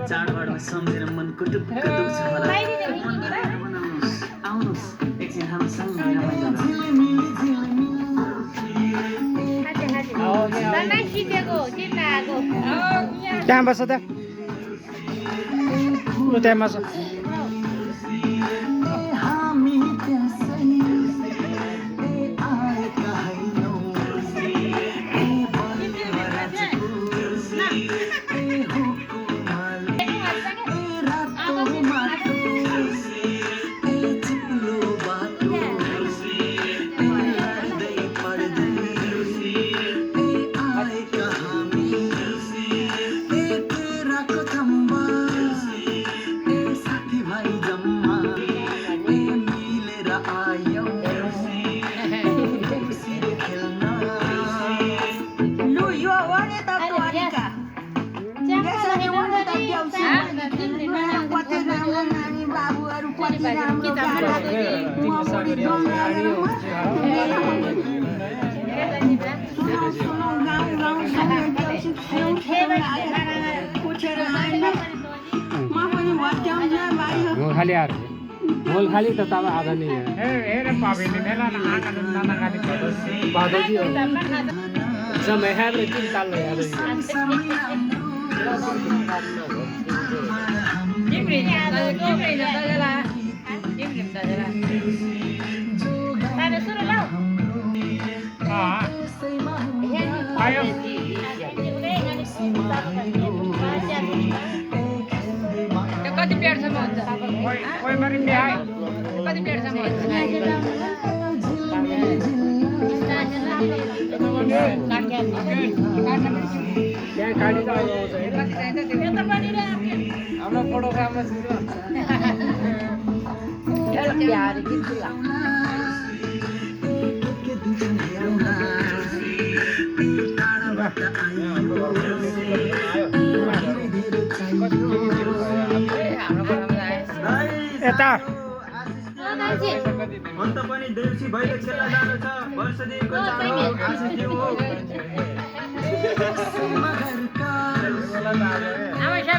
चाडबाडमा सम्झेर मनको टुक्क दुख्छ होला आउनुहोस् एकछिन हामीसँग त्यहाँ बस्छ त त्यहाँ बस्छ खाली आएर मोल खाली त तब आधा नहीं है हेरे पावे ने मेला ना आका ना खाली बादल जी समय है रे तीन ताल ले यार जिब्री दादा तारे सुरु लाओ हां आयो कति पेटसम्म हुन्छ कोही मरि बिहाइ कति पेटसम्म हुन्छ त्यहाँ गाडी त आउँछ कति चाहिन्छ त्यो त पनि हाम्रो फोटोग्राफमा एउटा बिहार गीत यता अन्त पनि देउसी भैले खेल्न जानु छ वर्ष दिनको चाड आशिष दिउ हो